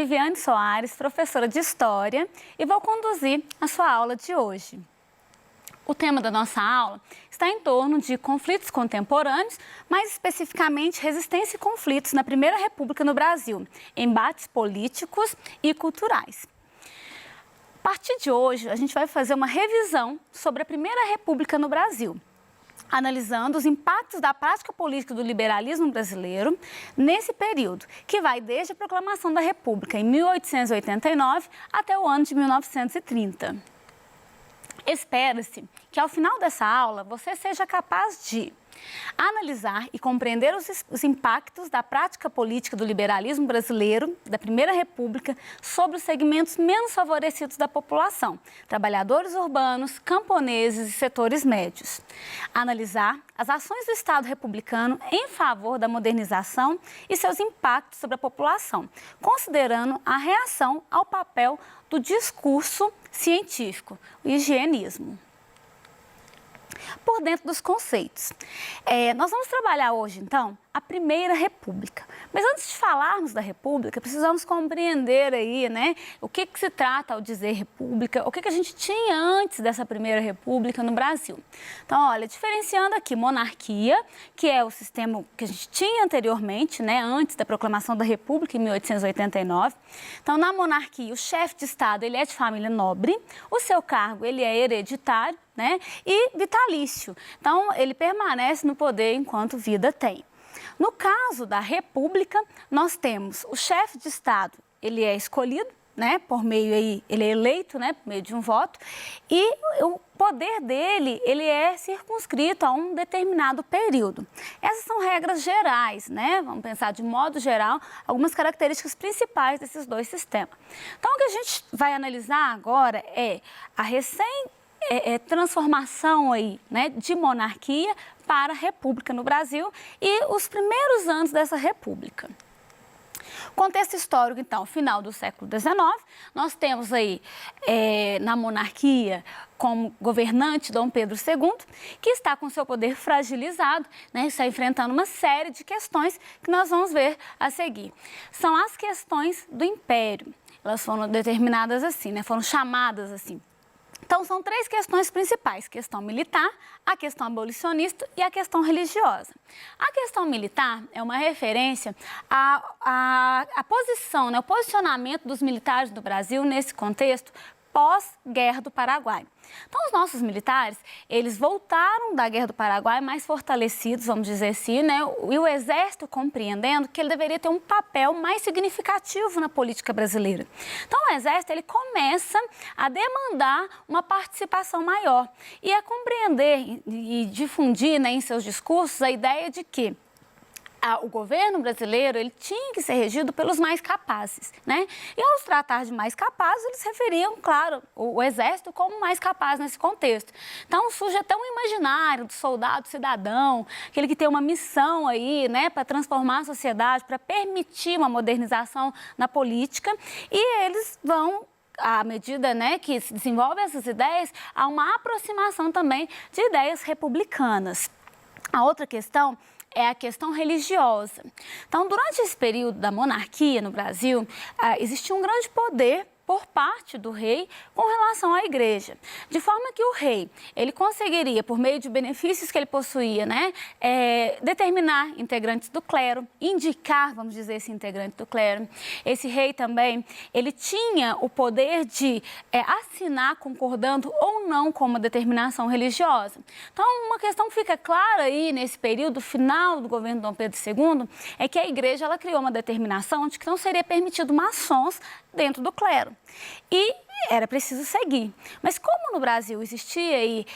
Viviane Soares, professora de História, e vou conduzir a sua aula de hoje. O tema da nossa aula está em torno de conflitos contemporâneos, mais especificamente resistência e conflitos na Primeira República no Brasil, embates políticos e culturais. A partir de hoje, a gente vai fazer uma revisão sobre a Primeira República no Brasil, analisando os impactos da prática política do liberalismo brasileiro nesse período, que vai desde a proclamação da República em 1889 até o ano de 1930. Espera-se que ao final dessa aula você seja capaz de analisar e compreender os impactos da prática política do liberalismo brasileiro, da Primeira República, sobre os segmentos menos favorecidos da população, trabalhadores urbanos, camponeses e setores médios. Analisar as ações do Estado republicano em favor da modernização e seus impactos sobre a população, considerando a reação ao papel do discurso científico, o higienismo. Por dentro dos conceitos. Nós vamos trabalhar hoje, então, a Primeira República. Mas antes de falarmos da República, precisamos compreender aí, né, o que se trata ao dizer República, o que a gente tinha antes dessa Primeira República no Brasil. Então, olha, diferenciando aqui monarquia, que é o sistema que a gente tinha anteriormente, né, antes da proclamação da República em 1889. Então, na monarquia, o chefe de Estado, ele é de família nobre, o seu cargo, ele é hereditário, né, e vitalício. Então, ele permanece no poder enquanto vida tem. No caso da República, nós temos o chefe de Estado, ele é escolhido, né, por meio aí, ele é eleito, né, por meio de um voto, e o poder dele, ele é circunscrito a um determinado período. Essas são regras gerais, né, vamos pensar de modo geral, algumas características principais desses dois sistemas. Então, o que a gente vai analisar agora é a transformação aí, né, de monarquia para a república no Brasil e os primeiros anos dessa república. Contexto histórico, então, final do século XIX, nós temos aí na monarquia como governante Dom Pedro II, que está com seu poder fragilizado, né, está enfrentando uma série de questões que nós vamos ver a seguir. São as questões do império, elas foram determinadas assim, né, foram chamadas assim. Então, são três questões principais, questão militar, a questão abolicionista e a questão religiosa. A questão militar é uma referência à posição, né, o posicionamento dos militares do Brasil nesse contexto pós-Guerra do Paraguai. Então, os nossos militares, eles voltaram da Guerra do Paraguai mais fortalecidos, vamos dizer assim, né? E o Exército compreendendo que ele deveria ter um papel mais significativo na política brasileira. Então, o Exército, ele começa a demandar uma participação maior e a compreender e difundir, né, em seus discursos a ideia de que o governo brasileiro, ele tinha que ser regido pelos mais capazes, né? E ao se tratar de mais capazes, eles referiam, claro, o Exército como mais capaz nesse contexto. Então, surge até um imaginário do soldado cidadão, aquele que tem uma missão aí, né, para transformar a sociedade, para permitir uma modernização na política, e eles vão, à medida, né, que se desenvolvem essas ideias, há uma aproximação também de ideias republicanas. A outra questão é a questão religiosa. Então, durante esse período da monarquia no Brasil, existia um grande poder por parte do rei com relação à igreja, de forma que o rei, ele conseguiria, por meio de benefícios que ele possuía, né, determinar integrantes do clero, indicar, vamos dizer, esse integrante do clero. Esse rei também, ele tinha o poder de assinar concordando ou não com uma determinação religiosa. Então, uma questão que fica clara aí nesse período final do governo Dom Pedro II é que a igreja, ela criou uma determinação de que não seria permitido maçons dentro do clero. E era preciso seguir. Mas como no Brasil existia aí,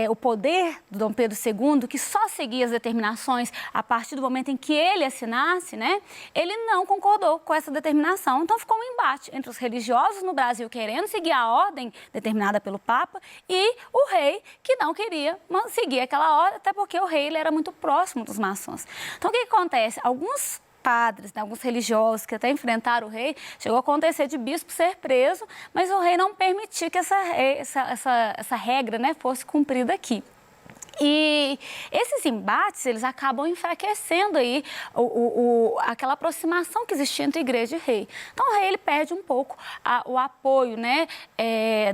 o poder do Dom Pedro II, que só seguia as determinações a partir do momento em que ele assinasse, né, ele não concordou com essa determinação. Então ficou um embate entre os religiosos no Brasil querendo seguir a ordem determinada pelo Papa e o rei que não queria seguir aquela ordem, até porque o rei, ele era muito próximo dos maçons. Então o que acontece? Alguns padres, né, alguns religiosos que até enfrentaram o rei, chegou a acontecer de bispo ser preso, mas o rei não permitiu que essa regra, né, fosse cumprida aqui. E esses embates, eles acabam enfraquecendo aí aquela aproximação que existia entre igreja e rei. Então, o rei ele perde um pouco o apoio, né,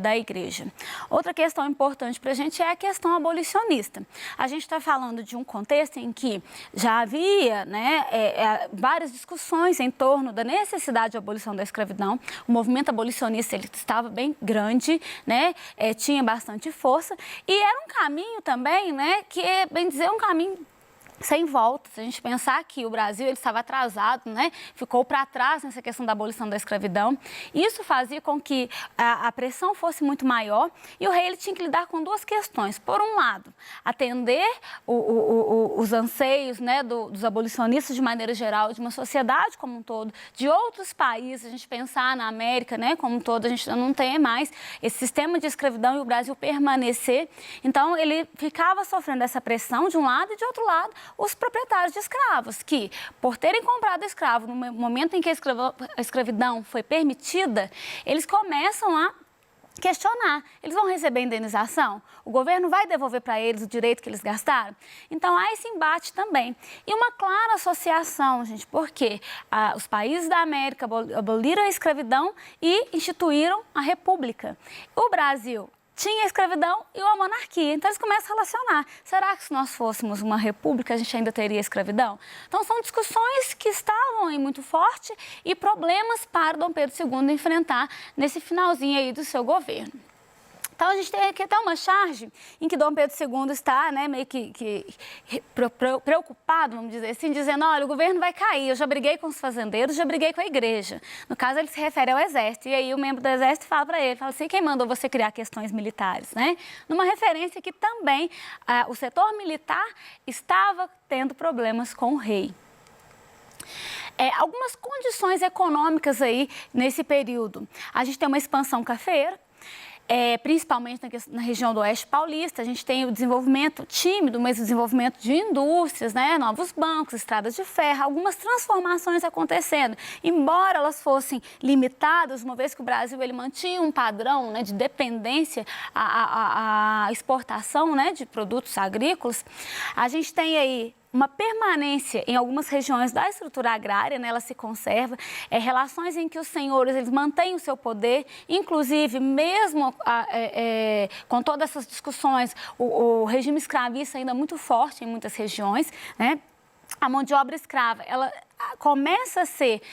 da igreja. Outra questão importante para a gente é a questão abolicionista. A gente está falando de um contexto em que já havia, né, várias discussões em torno da necessidade de abolição da escravidão. O movimento abolicionista ele estava bem grande, né, tinha bastante força e era um caminho também, né, que é, bem dizer, um caminho sem volta. Se a gente pensar que o Brasil ele estava atrasado, né? Ficou para trás nessa questão da abolição da escravidão. Isso fazia com que a pressão fosse muito maior e o rei ele tinha que lidar com duas questões. Por um lado, atender os anseios, né, dos abolicionistas de maneira geral, de uma sociedade como um todo, de outros países. A gente pensar na América, né, como um todo, a gente não tem mais esse sistema de escravidão e o Brasil permanecer. Então, ele ficava sofrendo essa pressão de um lado e de outro lado, os proprietários de escravos, que, por terem comprado escravo no momento em que a escravidão foi permitida, eles começam a questionar. Eles vão receber indenização? O governo vai devolver para eles o direito que eles gastaram? Então, há esse embate também. E uma clara associação, gente, porque os países da América aboliram a escravidão e instituíram a república. O Brasil tinha a escravidão e a monarquia. Então, eles começam a relacionar. Será que se nós fôssemos uma república, a gente ainda teria escravidão? Então, são discussões que estavam aí muito fortes e problemas para Dom Pedro II enfrentar nesse finalzinho aí do seu governo. Então, a gente tem aqui até uma charge em que Dom Pedro II está, né, meio que preocupado, vamos dizer assim, dizendo, olha, o governo vai cair, eu já briguei com os fazendeiros, já briguei com a igreja. No caso, ele se refere ao exército. E aí o membro do exército fala para ele, fala assim, quem mandou você criar questões militares, né? Numa referência que também o setor militar estava tendo problemas com o rei. Algumas condições econômicas aí nesse período. A gente tem uma expansão cafeeira, principalmente na região do Oeste Paulista. A gente tem o desenvolvimento tímido, mas o desenvolvimento de indústrias, né? Novos bancos, estradas de ferro, algumas transformações acontecendo. Embora elas fossem limitadas, uma vez que o Brasil ele mantinha um padrão, né, de dependência à exportação, né, de produtos agrícolas, a gente tem aí uma permanência em algumas regiões da estrutura agrária, né, ela se conserva, relações em que os senhores eles mantêm o seu poder, inclusive mesmo com todas essas discussões, o regime escravista ainda muito forte em muitas regiões, né? A mão de obra escrava, ela começa a ser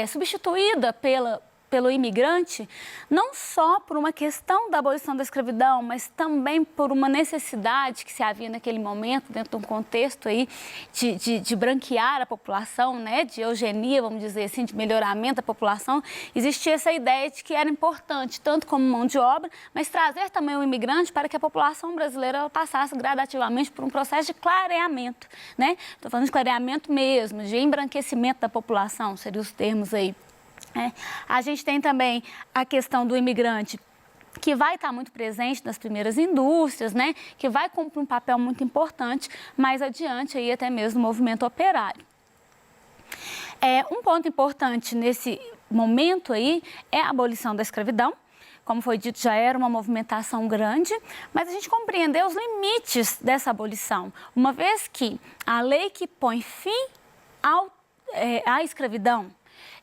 substituída pelo imigrante, não só por uma questão da abolição da escravidão, mas também por uma necessidade que se havia naquele momento, dentro de um contexto aí de branquear a população, né, de eugenia, vamos dizer assim, de melhoramento da população. Existia essa ideia de que era importante, tanto como mão de obra, mas trazer também o imigrante para que a população brasileira ela passasse gradativamente por um processo de clareamento, né? Estou falando de clareamento mesmo, de embranquecimento da população, seriam os termos aí. A gente tem também a questão do imigrante, que vai estar muito presente nas primeiras indústrias, né? Que vai cumprir um papel muito importante mais adiante, aí, até mesmo no movimento operário. Um ponto importante nesse momento aí é a abolição da escravidão. Como foi dito, já era uma movimentação grande, mas a gente compreendeu os limites dessa abolição, uma vez que a lei que põe fim à escravidão,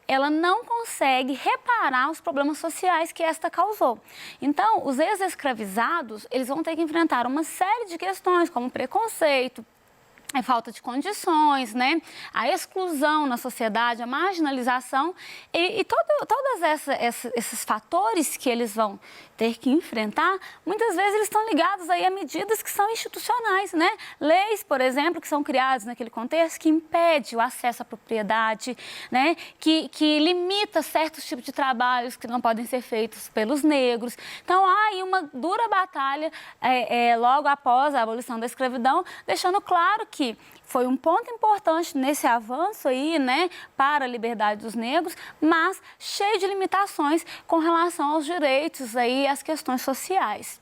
ela não consegue reparar os problemas sociais que esta causou. Então, os ex-escravizados, eles vão ter que enfrentar uma série de questões, como preconceito, falta de condições, né? A exclusão na sociedade, a marginalização e todos esses fatores que eles vão ter que enfrentar, muitas vezes eles estão ligados aí a medidas que são institucionais, né? Leis, por exemplo, que são criadas naquele contexto, que impede o acesso à propriedade, né? Que limita certos tipos de trabalhos que não podem ser feitos pelos negros. Então, há aí uma dura batalha logo após a abolição da escravidão, deixando claro que foi um ponto importante nesse avanço aí, né, para a liberdade dos negros, mas cheio de limitações com relação aos direitos aí, às questões sociais.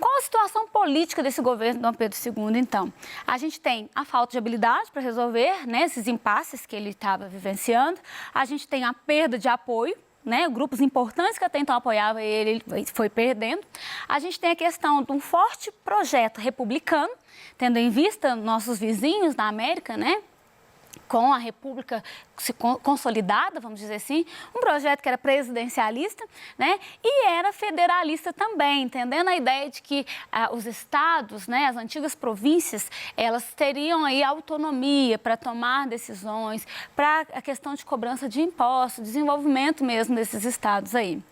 Qual a situação política desse governo de Dom Pedro II, então? A gente tem a falta de habilidade para resolver, né, esses impasses que ele estava vivenciando, a gente tem a perda de apoio, né, grupos importantes que até então apoiavam ele foi perdendo. A gente tem a questão de um forte projeto republicano, tendo em vista nossos vizinhos da América, né, com a República se consolidada, vamos dizer assim, um projeto que era presidencialista, né, e era federalista também, entendendo a ideia de que os estados, né, as antigas províncias, elas teriam aí autonomia para tomar decisões, para a questão de cobrança de impostos, desenvolvimento mesmo desses estados aí.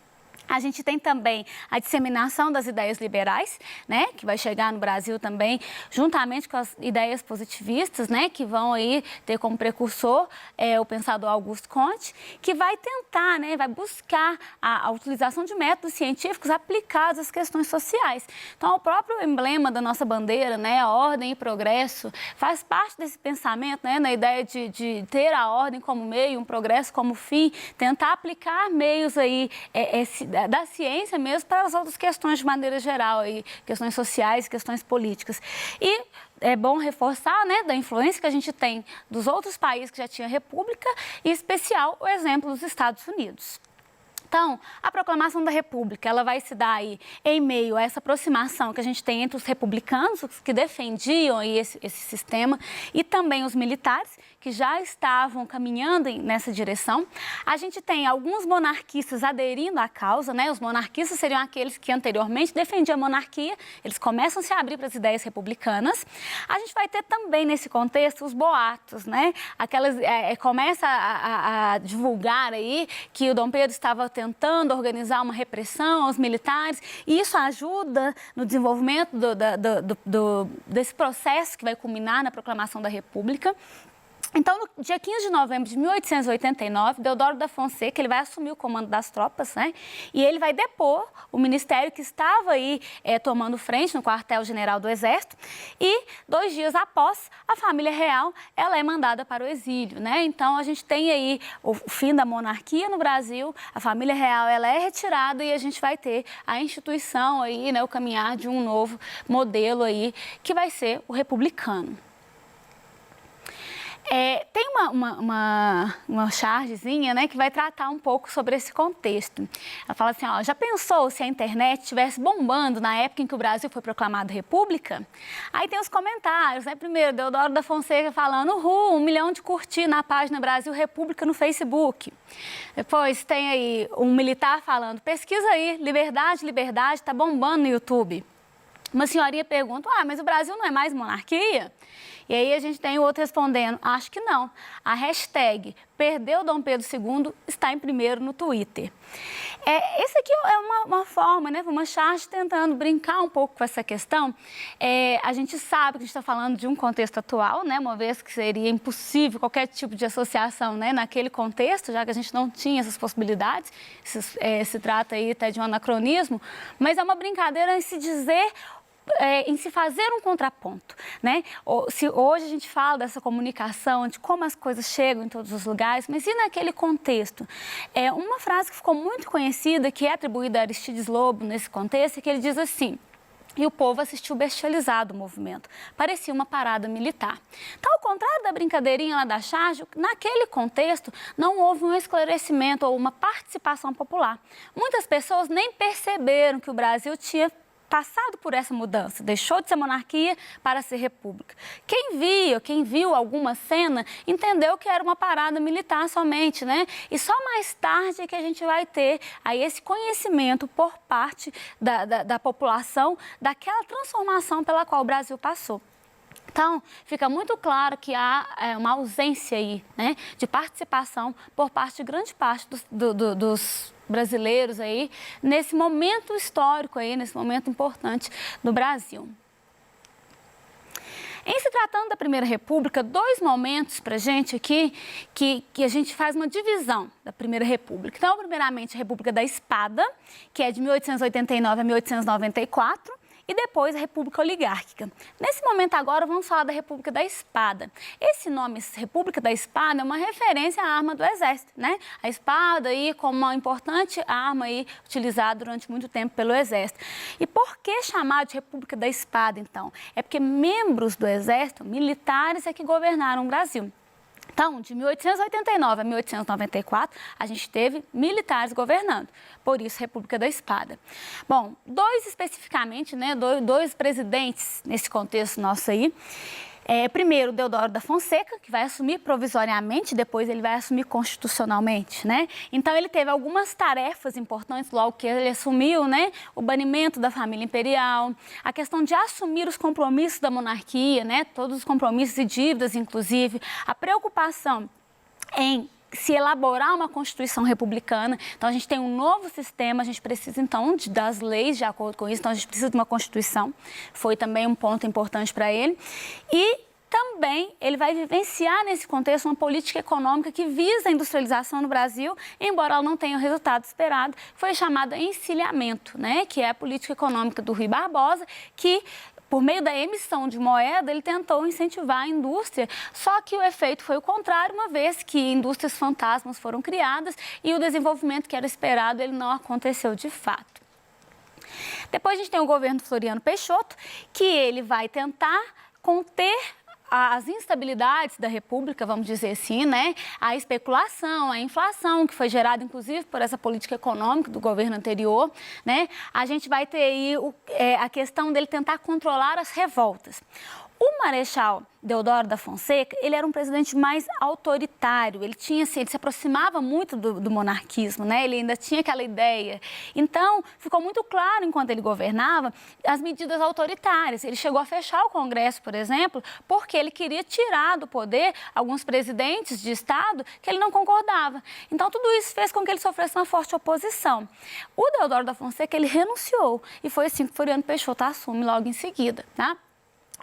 A gente tem também a disseminação das ideias liberais, né, que vai chegar no Brasil também, juntamente com as ideias positivistas, né, que vão aí ter como precursor o pensador Auguste Comte, que vai tentar, né, vai buscar a utilização de métodos científicos aplicados às questões sociais. Então, o próprio emblema da nossa bandeira, né, a ordem e progresso, faz parte desse pensamento, né, na ideia de ter a ordem como meio, um progresso como fim, tentar aplicar meios aí da ciência mesmo para as outras questões de maneira geral, aí, questões sociais, questões políticas. E é bom reforçar, né, da influência que a gente tem dos outros países que já tinham república, e em especial o exemplo dos Estados Unidos. Então, a proclamação da República, ela vai se dar aí em meio a essa aproximação que a gente tem entre os republicanos, os que defendiam aí esse sistema, e também os militares, que já estavam caminhando nessa direção. A gente tem alguns monarquistas aderindo à causa, né? Os monarquistas seriam aqueles que anteriormente defendiam a monarquia, eles começam a se abrir para as ideias republicanas. A gente vai ter também, nesse contexto, os boatos, né? Começa a divulgar aí que o Dom Pedro estava tentando organizar uma repressão aos militares, e isso ajuda no desenvolvimento desse processo que vai culminar na proclamação da República. Então, no dia 15 de novembro de 1889, Deodoro da Fonseca, ele vai assumir o comando das tropas, né? E ele vai depor o ministério que estava aí tomando frente no quartel-general do Exército. E 2 dias após, a família real, ela é mandada para o exílio, né? Então, a gente tem aí o fim da monarquia no Brasil, a família real, ela é retirada, e a gente vai ter a instituição aí, né? O caminhar de um novo modelo aí, que vai ser o republicano. Tem uma chargezinha, né, que vai tratar um pouco sobre esse contexto. Ela fala assim, ó, já pensou se a internet estivesse bombando na época em que o Brasil foi proclamado república? Aí tem os comentários, né? Primeiro, Deodoro da Fonseca falando, 1 milhão de curtir na página Brasil República no Facebook. Depois tem aí um militar falando, pesquisa aí, liberdade, liberdade, tá bombando no YouTube. Uma senhorinha pergunta, mas o Brasil não é mais monarquia? E aí a gente tem o outro respondendo, acho que não. A hashtag perdeu Dom Pedro II está em primeiro no Twitter. Esse aqui é uma forma, né, uma charge tentando brincar um pouco com essa questão. A gente sabe que a gente está falando de um contexto atual, né, uma vez que seria impossível qualquer tipo de associação, né, naquele contexto, já que a gente não tinha essas possibilidades. Se trata aí até de um anacronismo, mas é uma brincadeira em se dizer... em se fazer um contraponto, né? Se hoje a gente fala dessa comunicação, de como as coisas chegam em todos os lugares, mas e naquele contexto? Uma frase que ficou muito conhecida, que é atribuída a Aristides Lobo nesse contexto, é que ele diz assim, e o povo assistiu bestializado o movimento. Parecia uma parada militar. Então, ao contrário da brincadeirinha lá da charge, naquele contexto não houve um esclarecimento ou uma participação popular. Muitas pessoas nem perceberam que o Brasil tinha passado por essa mudança, deixou de ser monarquia para ser república. Quem viu alguma cena, entendeu que era uma parada militar somente, né? E só mais tarde é que a gente vai ter aí esse conhecimento por parte da população daquela transformação pela qual o Brasil passou. Então, fica muito claro que há uma ausência aí, né, de participação por parte de grande parte dos brasileiros aí, nesse momento histórico aí, nesse momento importante do Brasil. Em se tratando da Primeira República, 2 momentos para a gente aqui que a gente faz uma divisão da Primeira República. Então, primeiramente, a República da Espada, que é de 1889 a 1894, e depois a República Oligárquica. Nesse momento agora, vamos falar da República da Espada. Esse nome, República da Espada, é uma referência à arma do Exército, né? A espada aí como uma importante arma aí utilizada durante muito tempo pelo Exército. E por que chamar de República da Espada, então? É porque membros do Exército, militares, é que governaram o Brasil. Então, de 1889 a 1894, a gente teve militares governando, por isso República da Espada. Bom, dois especificamente, né, dois presidentes nesse contexto nosso aí. Primeiro, Deodoro da Fonseca, que vai assumir provisoriamente, depois ele vai assumir constitucionalmente, né? Então, ele teve algumas tarefas importantes logo que ele assumiu, né? O banimento da família imperial, a questão de assumir os compromissos da monarquia, né? Todos os compromissos e dívidas, inclusive, a preocupação em se elaborar uma Constituição republicana. Então, a gente tem um novo sistema, a gente precisa, então, das leis de acordo com isso. Então, a gente precisa de uma Constituição. Foi também um ponto importante para ele. E também ele vai vivenciar nesse contexto uma política econômica que visa a industrialização no Brasil, embora ela não tenha o resultado esperado, foi chamada encilhamento, né? Que é a política econômica do Rui Barbosa, que por meio da emissão de moeda, ele tentou incentivar a indústria, só que o efeito foi o contrário, uma vez que indústrias fantasmas foram criadas e o desenvolvimento que era esperado, ele não aconteceu de fato. Depois a gente tem o governo Floriano Peixoto, que ele vai tentar conter as instabilidades da República, vamos dizer assim, né? A especulação, a inflação, que foi gerada, inclusive, por essa política econômica do governo anterior, né? A gente vai ter aí a questão dele tentar controlar as revoltas. O Marechal Deodoro da Fonseca, ele era um presidente mais autoritário, ele se aproximava muito do monarquismo, né? Ele ainda tinha aquela ideia. Então, ficou muito claro, enquanto ele governava, as medidas autoritárias. Ele chegou a fechar o Congresso, por exemplo, porque ele queria tirar do poder alguns presidentes de Estado que ele não concordava. Então, tudo isso fez com que ele sofresse uma forte oposição. O Deodoro da Fonseca, ele renunciou, e foi assim que Floriano Peixoto assume logo em seguida, tá?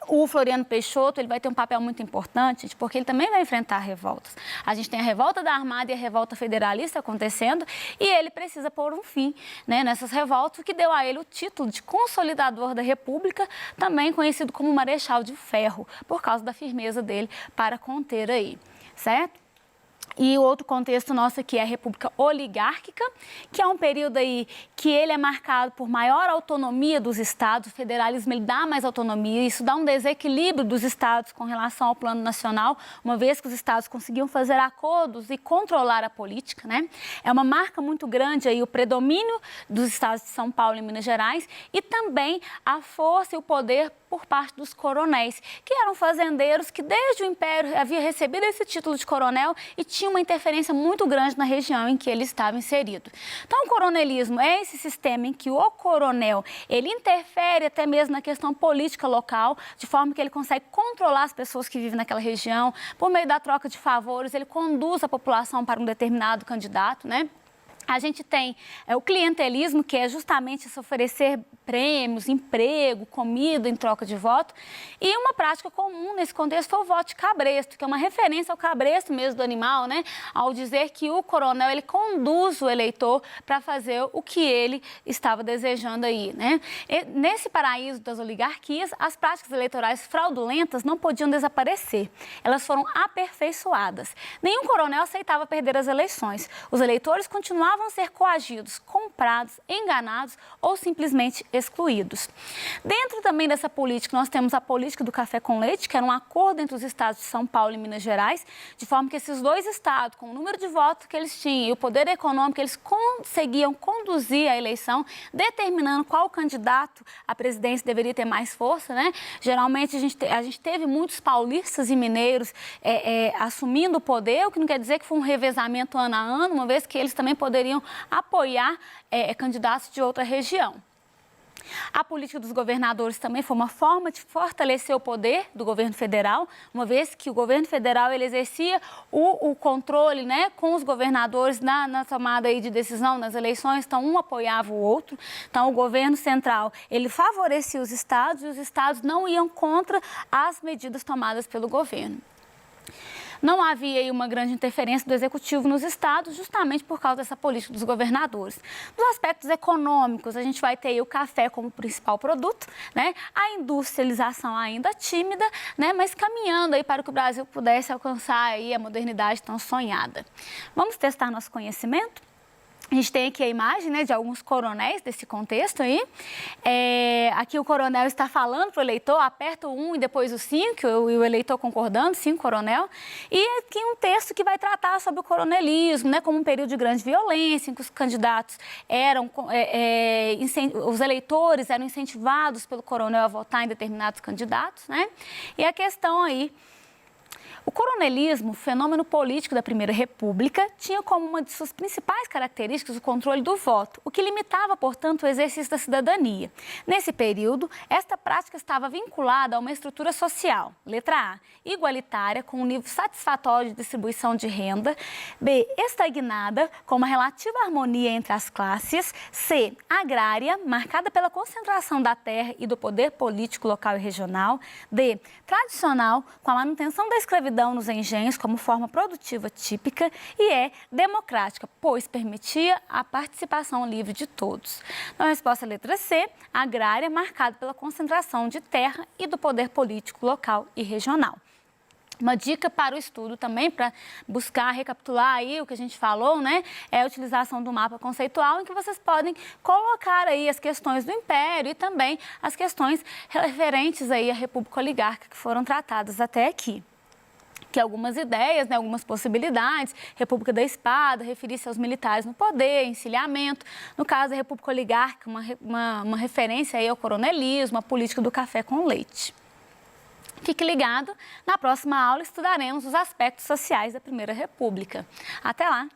O Floriano Peixoto, ele vai ter um papel muito importante, porque ele também vai enfrentar revoltas. A gente tem a revolta da Armada e a revolta federalista acontecendo, e ele precisa pôr um fim, né, nessas revoltas, o que deu a ele o título de consolidador da República, também conhecido como Marechal de Ferro, por causa da firmeza dele para conter aí, certo? E o outro contexto nosso aqui é a República Oligárquica, que é um período aí que ele é marcado por maior autonomia dos estados. O federalismo, ele dá mais autonomia, isso dá um desequilíbrio dos estados com relação ao plano nacional, uma vez que os estados conseguiam fazer acordos e controlar a política, né? É uma marca muito grande aí o predomínio dos estados de São Paulo e Minas Gerais e também a força e o poder por parte dos coronéis, que eram fazendeiros que desde o Império havia recebido esse título de coronel e tinha uma interferência muito grande na região em que ele estava inserido. Então, o coronelismo é esse sistema em que o coronel, ele interfere até mesmo na questão política local, de forma que ele consegue controlar as pessoas que vivem naquela região, por meio da troca de favores, ele conduz a população para um determinado candidato, né? A gente tem o clientelismo, que é justamente se oferecer prêmios, emprego, comida em troca de voto. E uma prática comum nesse contexto foi o voto de cabresto, que é uma referência ao cabresto mesmo do animal, né? Ao dizer que o coronel, ele conduz o eleitor para fazer o que ele estava desejando aí, né? E nesse paraíso das oligarquias, as práticas eleitorais fraudulentas não podiam desaparecer. Elas foram aperfeiçoadas. Nenhum coronel aceitava perder as eleições. Os eleitores continuavam a ser coagidos, comprados, enganados ou simplesmente excluídos. Dentro também dessa política, nós temos a política do café com leite, que era um acordo entre os estados de São Paulo e Minas Gerais, de forma que esses dois estados, com o número de votos que eles tinham e o poder econômico, eles conseguiam conduzir a eleição, determinando qual candidato à presidência deveria ter mais força, né? Geralmente, a gente teve muitos paulistas e mineiros assumindo o poder, o que não quer dizer que foi um revezamento ano a ano, uma vez que eles também poderiam apoiar candidatos de outra região. A política dos governadores também foi uma forma de fortalecer o poder do governo federal, uma vez que o governo federal ele exercia o controle, né, com os governadores na tomada aí de decisão nas eleições, então um apoiava o outro. Então o governo central ele favorecia os estados e os estados não iam contra as medidas tomadas pelo governo. Não havia aí uma grande interferência do executivo nos estados, justamente por causa dessa política dos governadores. Nos aspectos econômicos, a gente vai ter aí o café como principal produto, né? A industrialização ainda tímida, né? Mas caminhando aí para que o Brasil pudesse alcançar aí a modernidade tão sonhada. Vamos testar nosso conhecimento? A gente tem aqui a imagem, né, de alguns coronéis desse contexto aí. Aqui o coronel está falando para o eleitor, aperta o 1 e depois o 5, e o eleitor concordando, 5 coronel. E aqui um texto que vai tratar sobre o coronelismo, né, como um período de grande violência, em que os candidatos eram, os eleitores eram incentivados pelo coronel a votar em determinados candidatos, né? E a questão aí, o coronelismo, fenômeno político da Primeira República, tinha como uma de suas principais características o controle do voto, o que limitava, portanto, o exercício da cidadania. Nesse período, esta prática estava vinculada a uma estrutura social, letra A, igualitária, com um nível satisfatório de distribuição de renda, B, estagnada, com uma relativa harmonia entre as classes, C, agrária, marcada pela concentração da terra e do poder político local e regional, D, tradicional, com a manutenção da escravidão nos engenhos como forma produtiva típica, e é democrática, pois permitia a participação livre de todos. Na resposta à letra C, agrária, marcada pela concentração de terra e do poder político local e regional. Uma dica para o estudo também, para buscar recapitular aí o que a gente falou, né? É a utilização do mapa conceitual, em que vocês podem colocar aí as questões do Império e também as questões referentes aí à República Oligárquica que foram tratadas até aqui. Que algumas ideias, né, algumas possibilidades, República da Espada, referir-se aos militares no poder, encilhamento, no caso da República Oligárquica, uma referência aí ao coronelismo, a política do café com leite. Fique ligado, na próxima aula estudaremos os aspectos sociais da Primeira República. Até lá!